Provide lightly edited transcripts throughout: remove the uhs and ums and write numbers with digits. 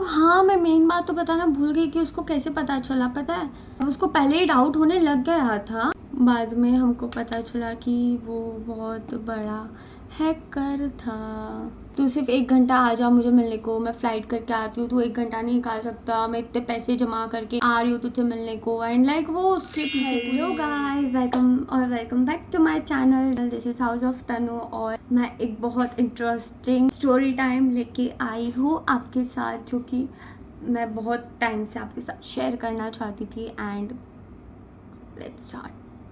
हाँ, मैं मेन बात तो बताना भूल गई कि उसको कैसे पता चला, पता है? उसको पहले ही डाउट होने लग गया था। बाद में हमको पता चला कि वो बहुत बड़ा हैकर था। तू सिर्फ 1 घंटा आ जा मुझे मिलने को, मैं फ़्लाइट करके आती हूँ, तू 1 घंटा नहीं निकाल सकता, मैं इतने पैसे जमा करके आ रही हूँ तुझसे मिलने को। एंड लाइक वो उसके पीछे। Hello guys, welcome back to my channel. This is house of Tanu और मैं एक बहुत इंटरेस्टिंग स्टोरी टाइम लेके आई हूँ आपके साथ, जो कि मैं बहुत टाइम से आपके साथ शेयर करना चाहती थी। And let's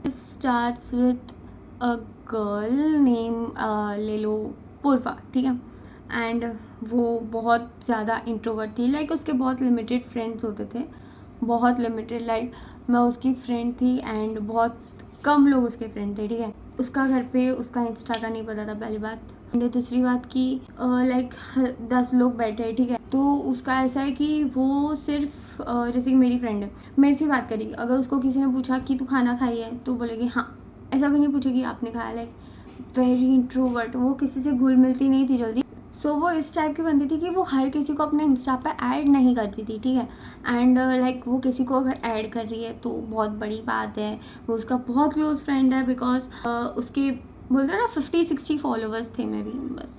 starts with a girl name ले लो पूर्वा, ठीक है? एंड वो बहुत ज़्यादा इंट्रोवर्ट थी। लाइक उसके बहुत लिमिटेड फ्रेंड्स होते थे, बहुत लिमिटेड। लाइक मैं उसकी फ्रेंड थी एंड बहुत कम लोग उसके फ्रेंड थे, ठीक है? उसका घर पे उसका इंस्टा का नहीं पता था, पहली बात। एंड दूसरी बात कि लाइक 10 लोग बैठे हैं, ठीक है? तो उसका ऐसा है कि वो सिर्फ जैसे कि मेरी फ्रेंड है, मेरे से बात करेगी। अगर उसको किसी ने पूछा कि तू खाना खाई है तो बोलेगी हाँ, ऐसा भी नहीं पूछेगी आपने खाया। लाइक वेरी इंट्रोवर्ट, वो किसी से घुल मिलती नहीं थी जल्दी। सो वो इस टाइप की बनती थी कि वो हर किसी को अपने इंस्टा पे ऐड नहीं करती थी, ठीक है? एंड लाइक वो किसी को अगर ऐड कर रही है तो बहुत बड़ी बात है, वो उसका बहुत क्लोज फ्रेंड है। बिकॉज उसके बोलते हैं ना 50-60 फॉलोअर्स थे, मैं भी बस।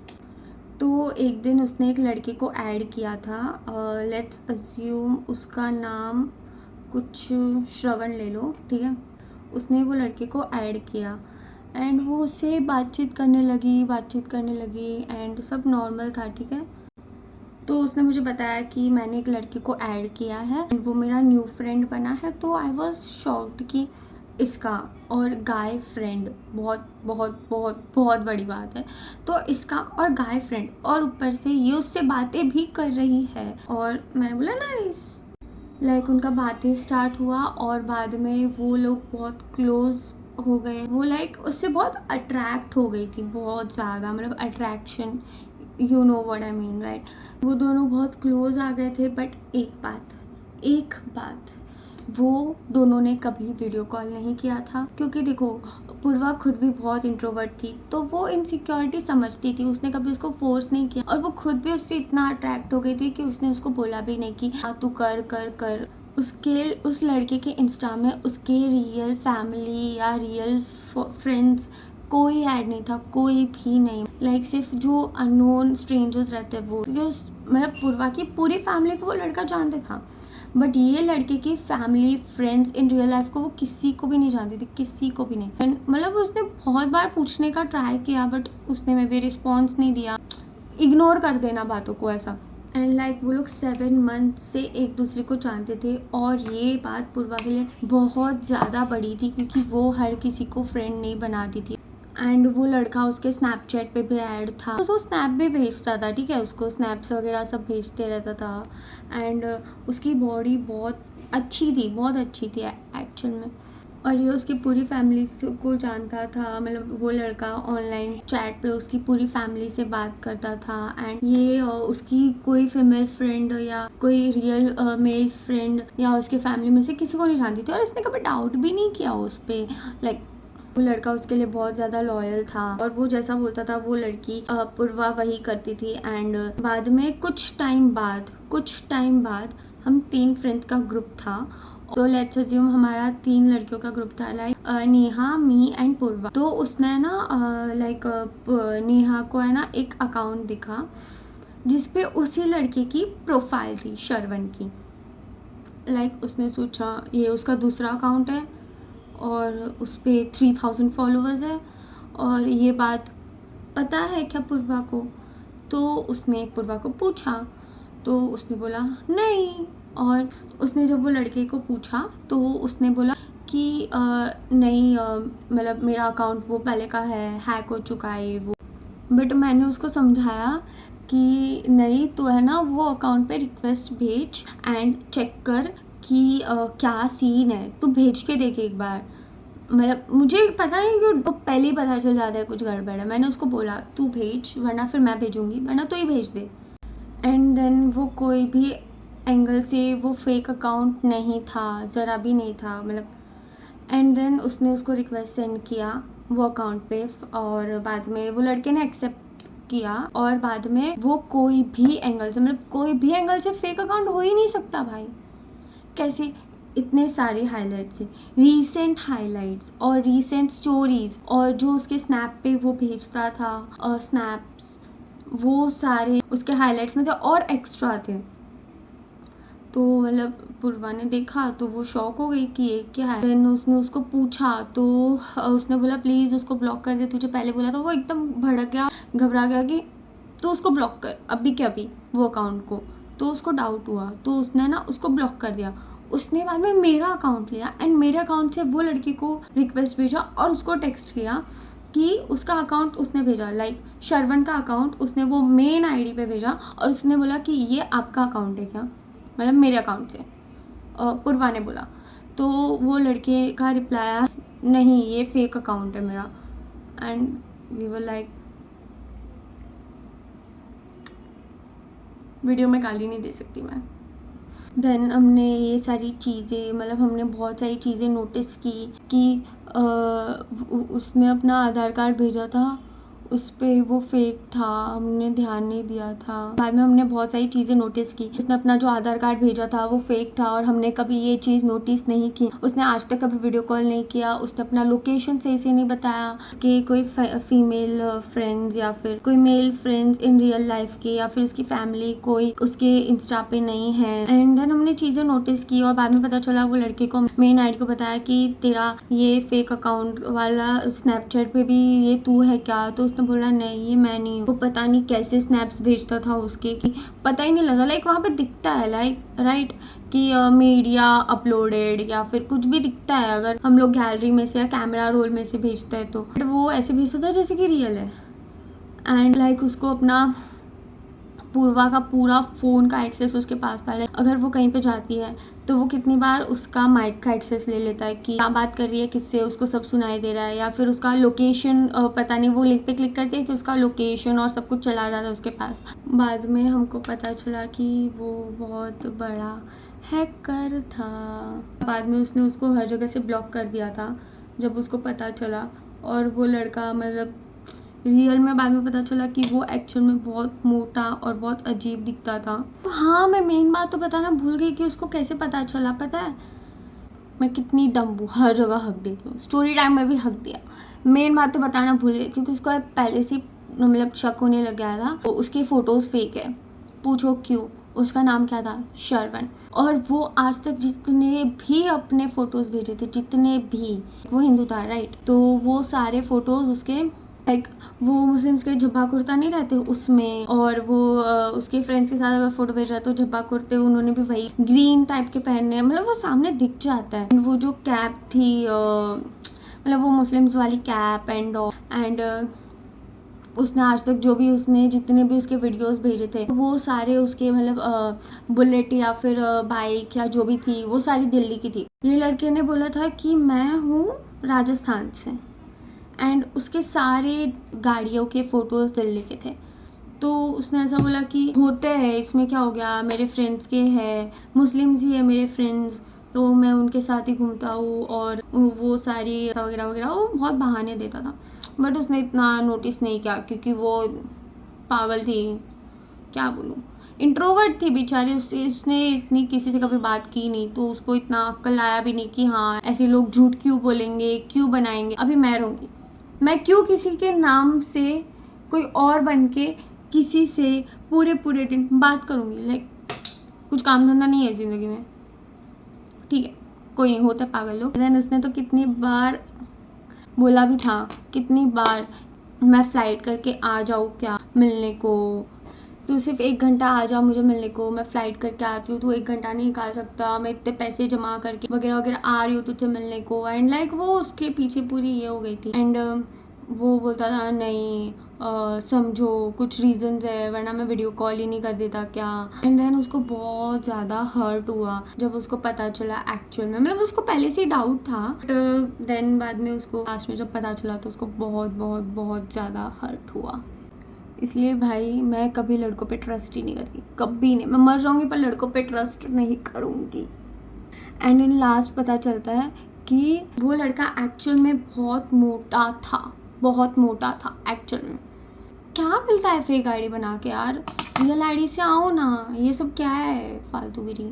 तो एक दिन उसने एक लड़के को ऐड किया था, लेट्स अज्यूम उसका नाम कुछ श्रवण ले लो, ठीक है? उसने वो लड़के को ऐड किया एंड वो उससे बातचीत करने लगी एंड सब नॉर्मल था, ठीक है? तो उसने मुझे बताया कि मैंने एक लड़के को ऐड किया है एंड वो मेरा न्यू फ्रेंड बना है। तो आई वॉज शॉक्ड कि इसका और गाय फ्रेंड बहुत बहुत बहुत बहुत बड़ी बात है। तो इसका और गाय फ्रेंड, और ऊपर से ये उससे बातें भी कर रही है। और मैंने बोला नाइस। लाइक उनका बातें स्टार्ट हुआ और बाद में वो लोग बहुत क्लोज हो गए। वो लाइक उससे बहुत अट्रैक्ट हो गई थी, बहुत ज़्यादा, मतलब attraction, you know what I mean, right? वो दोनों बहुत क्लोज आ गए थे। बट एक बात, वो दोनों ने कभी वीडियो कॉल नहीं किया था, क्योंकि देखो पूर्वा खुद भी बहुत इंट्रोवर्ट थी, तो वो इनसिक्योरिटी समझती थी। उसने कभी उसको फोर्स नहीं किया और वो खुद भी उससे इतना अट्रैक्ट हो गई थी कि उसने उसको बोला भी नहीं कि हाँ तू कर कर कर। उसके उस लड़के के इंस्टा में उसके रियल फैमिली या रियल फ्रेंड्स कोई ऐड नहीं था, कोई भी नहीं। लाइक सिर्फ जो अननोन स्ट्रेंजर्स रहते हैं वो, क्योंकि उस मतलब पूर्वा की पूरी फैमिली को वो लड़का जानता था। बट ये लड़के की family friends in real life को वो किसी को भी नहीं जानती थी, किसी को भी नहीं। मतलब उसने बहुत बार पूछने का ट्राई किया बट उसने में भी रिस्पॉन्स नहीं दिया, इग्नोर कर देना बातों को ऐसा। एंड लाइक वो लोग 7 मंथ से एक दूसरे को जानते थे और ये बात पूर्वा के लिए बहुत ज़्यादा बड़ी थी, क्योंकि वो हर किसी को फ्रेंड नहीं बनाती थी। एंड वो लड़का उसके स्नैपचैट पे भी ऐड था, तो वो स्नैप भी भेजता था, ठीक है? उसको स्नैप्स वगैरह सब भेजते रहता था। एंड उसकी बॉडी बहुत अच्छी थी, बहुत अच्छी थी एक्चुअल में। और ये उसकी पूरी फैमिली को जानता था, मतलब वो लड़का ऑनलाइन चैट पे उसकी पूरी फैमिली से बात करता था। एंड ये उसकी कोई फीमेल फ्रेंड या कोई रियल मेल फ्रेंड या उसके फैमिली में से किसी को नहीं जानती थी, और इसने कभी डाउट भी नहीं किया उस पर। लाइक वो लड़का उसके लिए बहुत ज़्यादा लॉयल था और वो जैसा बोलता था वो लड़की पूर्वा वही करती थी। एंड बाद में कुछ टाइम बाद हम 3 फ्रेंड्स का ग्रुप था। तो लेट्स अज्यूम हमारा 3 लड़कियों का ग्रुप था, लाइक नेहा, मी एंड पूर्वा। तो उसने ना लाइक नेहा को है ना एक अकाउंट दिखा जिसपे उसी लड़के की प्रोफाइल थी, श्रवण की। लाइक उसने सोचा ये उसका दूसरा अकाउंट है और उस पर 3000 फॉलोअर्स है और ये बात पता है क्या पूर्वा को? तो उसने पूर्वा को पूछा तो उसने बोला नहीं। और उसने जब वो लड़के को पूछा तो उसने बोला कि नहीं, मतलब मेरा अकाउंट वो पहले का है, हैक हो चुका है वो। बट मैंने उसको समझाया कि नहीं, तो है ना वो अकाउंट पे रिक्वेस्ट भेज एंड चेक कर कि क्या सीन है, तू भेज के देख एक बार। मतलब मुझे पता नहीं कि वो पहले ही पता चल जाता है कुछ गड़बड़ है। मैंने उसको बोला तू भेज, वरना फिर मैं भेजूंगी, वरना तू ही भेज दे। एंड देन वो कोई भी एंगल से वो फेक अकाउंट नहीं था, ज़रा भी नहीं था, मतलब। एंड देन उसने उसको रिक्वेस्ट सेंड किया वो अकाउंट पे और बाद में वो लड़के ने एक्सेप्ट किया और बाद में वो कोई भी एंगल से, मतलब कोई भी एंगल से फेक अकाउंट हो ही नहीं सकता भाई। कैसे? इतने सारे हाइलाइट्स है, रीसेंट हाइलाइट्स और रीसेंट स्टोरीज, और जो उसके स्नैप पे वो भेजता था स्नैप्स, वो सारे उसके हाइलाइट्स में थे और एक्स्ट्रा थे। तो मतलब पूर्वा ने देखा तो वो शॉक हो गई कि ये क्या है। देन उसने उसको पूछा तो उसने बोला प्लीज़ उसको ब्लॉक कर दे, तुझे पहले बोला था। वो एकदम भड़क गया, घबरा गया कि तू उसको ब्लॉक कर अभी के अभी वो अकाउंट को। तो उसको डाउट हुआ तो उसने ना उसको ब्लॉक कर दिया। उसने बाद में मेरा अकाउंट लिया एंड मेरे अकाउंट से वो लड़की को रिक्वेस्ट भेजा और उसको टेक्स्ट किया कि उसका अकाउंट उसने भेजा, लाइक श्रवण का अकाउंट उसने वो मेन आईडी पे भेजा और उसने बोला कि ये आपका अकाउंट है क्या, मतलब मेरे अकाउंट से। पूर्वा ने बोला। तो वो लड़के का रिप्लाई आया नहीं ये फेक अकाउंट है मेरा। And we were like video में गाली नहीं दे सकती मैं। देन हमने ये सारी चीज़ें, मतलब हमने बहुत सारी चीज़ें नोटिस की कि उसने अपना आधार कार्ड भेजा था, उस पर वो फेक था, हमने ध्यान नहीं दिया था। बाद में हमने बहुत सारी चीज़ें नोटिस की। उसने अपना जो आधार कार्ड भेजा था वो फेक था और हमने कभी ये चीज़ नोटिस नहीं की। उसने आज तक कभी वीडियो कॉल नहीं किया, उसने अपना लोकेशन सही से नहीं बताया, उसके कोई फीमेल फ्रेंड्स या फिर कोई male friends in real life के या फिर उसकी फैमिली कोई उसके इंस्टा पे नहीं है। एंड देन हमने चीज़ें नोटिस की और बाद में पता चला वो लड़के को मेन आईडी को बताया कि तेरा ये फेक अकाउंट वाला स्नैपचैट पे भी ये तू है क्या। तो उसने बोला नहीं ये मैं नहीं हूँ। वो पता नहीं कैसे स्नैप्स भेजता था उसके कि पता ही नहीं लगा, लाइक वहाँ पे दिखता है लाइक राइट कि मीडिया अपलोडेड या फिर कुछ भी दिखता है अगर हम लोग गैलरी में से या कैमरा रोल में से भेजते हैं तो। वो ऐसे भेजता था जैसे कि रियल है। एंड लाइक उसको अपना पूर्वा का पूरा फ़ोन का एक्सेस उसके पास था। अगर वो कहीं पे जाती है तो वो कितनी बार उसका माइक का एक्सेस ले लेता है कि क्या बात कर रही है किससे, उसको सब सुनाई दे रहा है। या फिर उसका लोकेशन पता नहीं, वो लिंक पे क्लिक करती है कि उसका लोकेशन और सब कुछ चला जाता है उसके पास। बाद में हमको पता चला कि वो बहुत बड़ा हैकर था। बाद में उसने उसको हर जगह से ब्लॉक कर दिया था जब उसको पता चला। और वो लड़का मतलब रियल में बाद में पता चला कि वो एक्चुअल में बहुत मोटा और बहुत अजीब दिखता था। तो हाँ, मैं मेन बात तो बताना भूल गई कि उसको कैसे पता चला। पता है मैं कितनी डम हूँ, हर जगह हक देती हूँ, स्टोरी टाइम में भी हक दिया। मेन बात तो बताना भूल गई क्योंकि उसको पहले से मतलब शक होने लग गया था। तो उसकी फ़ोटोज़ फेक है, पूछो क्यों। उसका नाम क्या था? श्रवण। और वो आज तक जितने भी अपने फ़ोटोज़ भेजे थे, जितने भी, वो हिंदू था राइट, तो वो सारे फ़ोटोज़ उसके लाइक वो मुस्लिम्स के झब्बा कुर्ता नहीं रहते उसमें, और वो उसके फ्रेंड्स के साथ अगर फोटो भेज रहा है तो झब्बा कुर्ते उन्होंने भी वही ग्रीन टाइप के पहनने हैं, मतलब वो सामने दिख जाता है। वो जो कैप थी मतलब वो मुस्लिम्स वाली कैप एंड उसने आज तक जो भी उसने जितने भी उसके वीडियोस भेजे थे वो सारे उसके मतलब बुलेट या फिर बाइक या जो भी थी वो सारी दिल्ली की थी। ये लड़के ने बोला था कि मैं हूँ राजस्थान से एंड उसके सारे गाड़ियों के फ़ोटोज़ दिल्ली के थे। तो उसने ऐसा बोला कि होते हैं इसमें क्या हो गया, मेरे फ्रेंड्स के हैं, मुस्लिम्स ही है मेरे फ्रेंड्स, तो मैं उनके साथ ही घूमता हूँ और वो सारी वगैरह वगैरह, वो बहुत बहाने देता था। बट उसने इतना नोटिस नहीं किया क्योंकि वो पागल थी, क्या बोलूँ, इंट्रोवर्ट थी बेचारी। उसने इतनी किसी से कभी बात की नहीं, तो उसको इतना अक्ल आया भी नहीं कि हाँ ऐसे लोग झूठ क्यों बोलेंगे, क्यों बनाएंगे। अभी मैं रहूँगी, मैं क्यों किसी के नाम से कोई और बन के किसी से पूरे दिन बात करूँगी। लाइक कुछ काम धंधा नहीं है ज़िंदगी में, ठीक है, कोई नहीं, होता पागल लोग। देन उसने तो कितनी बार बोला भी था, कितनी बार मैं फ़्लाइट करके आ जाऊँ क्या मिलने को, तू सिर्फ 1 घंटा आ जा मुझे मिलने को, मैं फ़्लाइट करके आती हूँ, तू 1 घंटा नहीं निकाल सकता, मैं इतने पैसे जमा करके वगैरह वगैरह आ रही हूँ तुझसे मिलने को। एंड लाइक वो उसके पीछे पूरी ये हो गई थी। एंड वो बोलता था नहीं समझो कुछ रीजंस है वरना मैं वीडियो कॉल ही नहीं कर देता क्या। एंड देन उसको बहुत ज़्यादा हर्ट हुआ जब उसको पता चला एक्चुअल में, मतलब उसको पहले से डाउट था बट देन बाद में उसको लास्ट में जब पता चला तो उसको बहुत बहुत बहुत ज़्यादा हर्ट हुआ। इसलिए भाई मैं कभी लड़कों पे ट्रस्ट ही नहीं करती, कभी नहीं, मैं मर जाऊंगी पर लड़कों पे ट्रस्ट नहीं करूँगी। एंड इन लास्ट पता चलता है कि वो लड़का एक्चुअल में बहुत मोटा था, बहुत मोटा था एक्चुअल में। क्या मिलता है फेक आईडी बना के यार, रियल आईडी से आओ ना, ये सब क्या है फालतूगिरी।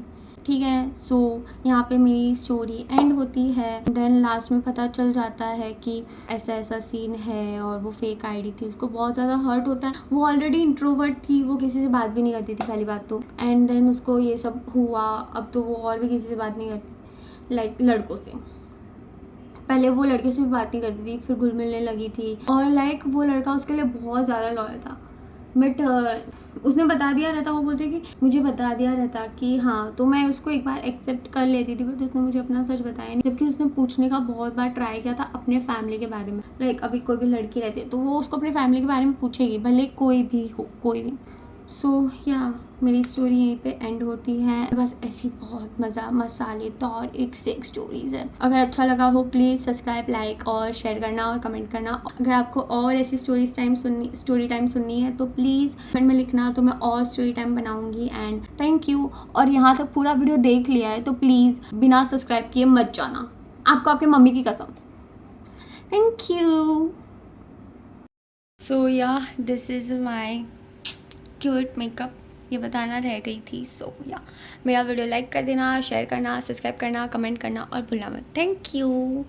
ठीक है, सो यहाँ पे मेरी स्टोरी एंड होती है। देन लास्ट में पता चल जाता है कि ऐसा ऐसा सीन है और वो फेक आईडी थी। उसको बहुत ज़्यादा हर्ट होता है, वो ऑलरेडी इंट्रोवर्ट थी, वो किसी से बात भी नहीं करती थी पहली बात तो। एंड देन उसको ये सब हुआ, अब तो वो और भी किसी से बात नहीं करती, लाइक लड़कों से। पहले वो लड़के से भी बात नहीं करती थी, फिर घुल मिलने लगी थी, और लाइक वो लड़का उसके लिए बहुत ज़्यादा लॉयल था। बट उसने बता दिया रहता, वो बोलते कि मुझे बता दिया रहता कि हाँ, तो मैं उसको एक बार एक्सेप्ट कर लेती थी, बट उसने मुझे अपना सच बताया नहीं। जबकि उसने पूछने का बहुत बार ट्राई किया था अपने फैमिली के बारे में। लाइक अभी कोई भी लड़की रहती है तो वो उसको अपने फैमिली के बारे में पूछेगी, भले कोई भी हो, कोई भी। सो या मेरी स्टोरी यहीं पे एंड होती है। बस ऐसी बहुत मज़ा मसालेदार एक से एक स्टोरीज़ है। अगर अच्छा लगा हो प्लीज़ सब्सक्राइब, लाइक और शेयर करना और कमेंट करना। अगर आपको और ऐसी स्टोरी टाइम सुननी है तो प्लीज़ कमेंट में लिखना, तो मैं और स्टोरी टाइम बनाऊंगी। And thank you. और यहाँ तक पूरा वीडियो देख लिया है तो प्लीज़ बिना सब्सक्राइब किए मत जाना, आपको आपकी मम्मी की कसम। Thank you. So yeah this is my cute makeup, ये बताना रह गई थी। सो या मेरा वीडियो लाइक कर देना, शेयर करना, सब्सक्राइब करना, कमेंट करना और भूलना मत। Thank you.